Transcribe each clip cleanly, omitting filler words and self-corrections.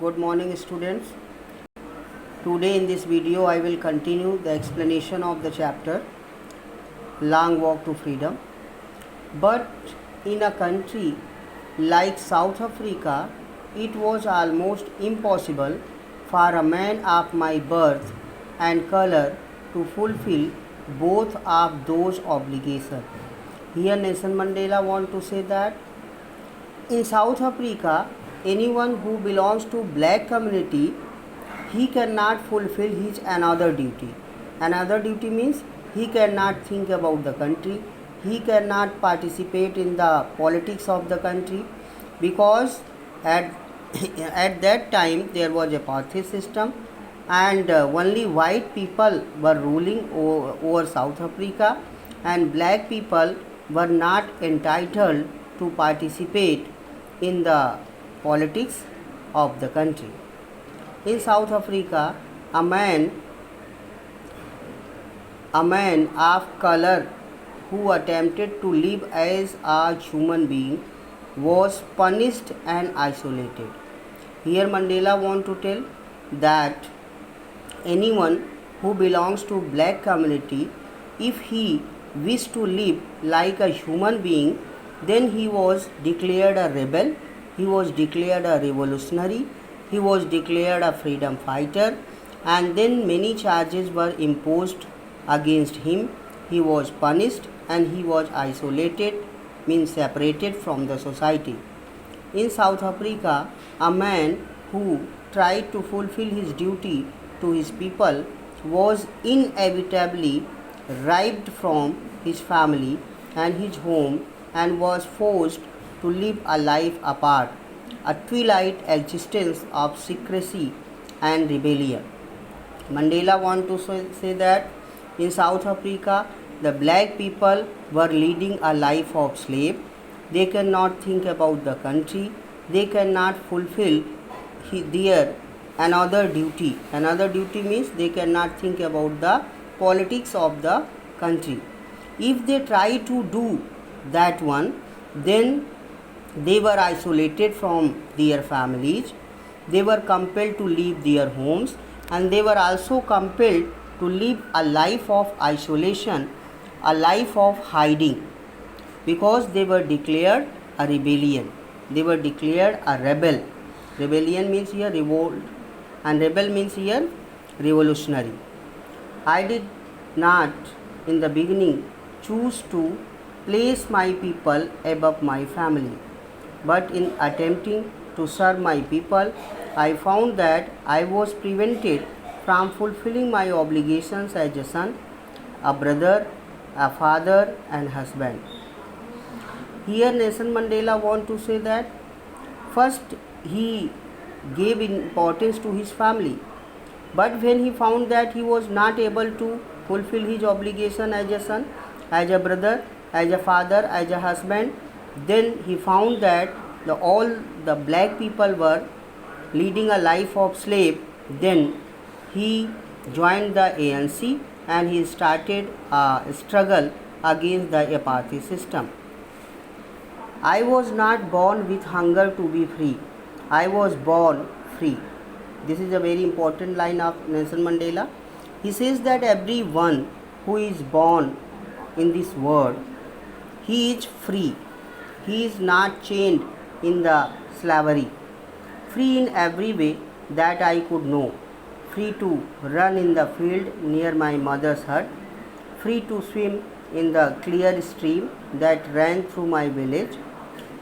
Good morning students. Today in this video I will continue the explanation of the chapter Long Walk to Freedom. But in a country like South Africa, it was almost impossible for a man of my birth and color to fulfill both of those obligations. Here Nelson Mandela want to say that in South Africa, anyone who belongs to black community, he cannot fulfill his another duty. Another duty means he cannot think about the country, he cannot participate in the politics of the country, because at at that time there was a apartheid system, and only white people were ruling over South Africa, and black people were not entitled to participate in the politics of the country. In South Africa, a man of color who attempted to live as a human being was punished and isolated. Here Mandela want to tell that anyone who belongs to black community, if he wished to live like a human being, then he was declared a rebel, he was declared a revolutionary, he was declared a freedom fighter, and then many charges were imposed against him. He was punished and he was isolated, means separated from the society. In South Africa, a man who tried to fulfill his duty to his people was inevitably ripped from his family and his home and was forced to live a life apart, a twilight existence of secrecy and rebellion. Mandela want to say that in South Africa, the black people were leading a life of slave. They cannot think about the country. They cannot fulfill their another duty. Another duty means they cannot think about the politics of the country. If they try to do that one, then they were isolated from their families, they were compelled to leave their homes, and they were also compelled to live a life of isolation, a life of hiding, because they were declared a rebellion, they were declared a rebel. Rebellion means here revolt, and rebel means here revolutionary. I did not in the beginning choose to place my people above my family, but in attempting to serve my people, I found that I was prevented from fulfilling my obligations as a son, a brother, a father, and husband. Here Nelson Mandela want to say that first he gave importance to his family, but when he found that he was not able to fulfill his obligation as a son, as a brother, as a father, as a husband, then he found that all the black people were leading a life of slave. Then he joined the ANC and he started a struggle against the apartheid system. I was not born with hunger to be free. I was born free. This is a very important line of Nelson Mandela. He says that everyone who is born in this world, he is free. He is not chained in the slavery. Free in every way that I could know. Free to run in the field near my mother's hut. Free to swim in the clear stream that ran through my village.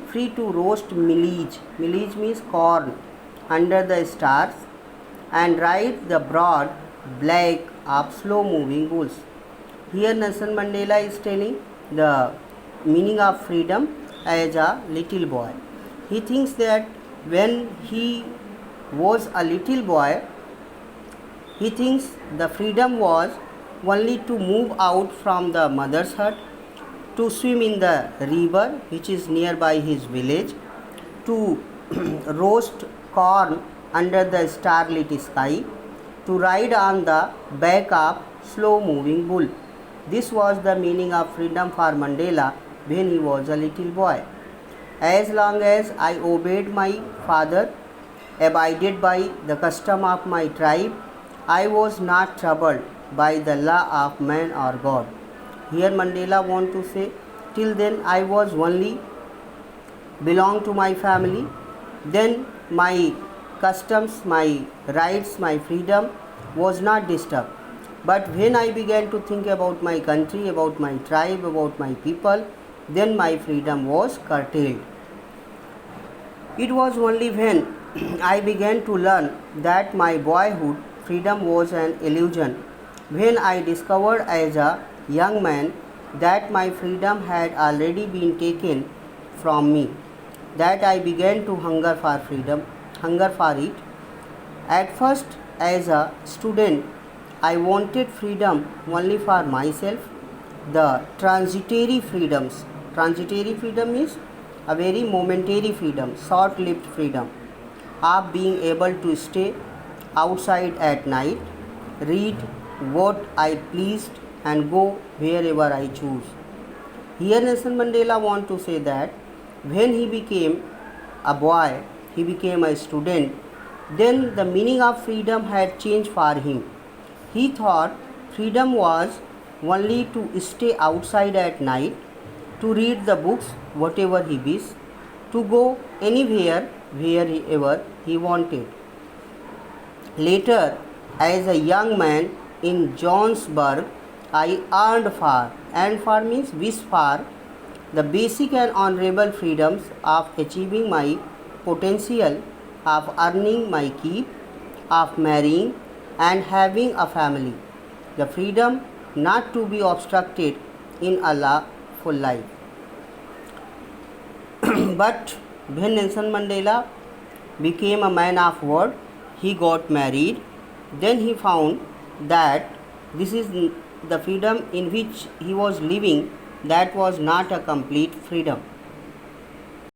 Free to roast millet. Millet means corn under the stars, and ride the broad black of slow moving bulls. Here Nelson Mandela is telling the meaning of freedom as a little boy. He thinks that when he was a little boy, he thinks the freedom was only to move out from the mother's hut, to swim in the river which is nearby his village, to roast corn under the starlit sky, to ride on the back of slow moving bull. This was the meaning of freedom for Mandela when he was a little boy. As long as I obeyed my father, abided by the custom of my tribe. I was not troubled by the law of man or God. Here Mandela want to say, till then I was only belong to my family. Then my customs, my rights, my freedom was not disturbed. But when I began to think about my country, about my tribe, about my people, then my freedom was curtailed. It was only when I began to learn that my boyhood freedom was an illusion, when I discovered as a young man that my freedom had already been taken from me, that I began to hunger for it. At first, as a student, I wanted freedom only for myself, the transitory freedoms. Transitory freedom is a very momentary freedom, short lived freedom of being able to stay outside at night, read what I pleased, and go wherever I choose. Here Nelson Mandela want to say that when he became a boy, he became a student, then the meaning of freedom had changed for him. He thought freedom was only to stay outside at night, to read the books whatever he wished, to go anywhere wherever he wanted. Later, as a young man in Johannesburg, I earned for, and for means wish for, the basic and honorable freedoms of achieving my potential, of earning my keep, of marrying and having a family, the freedom not to be obstructed in a lawful life. But when Nelson Mandela became a man of word, he got married, then he found that this is the freedom in which he was living, that was not a complete freedom.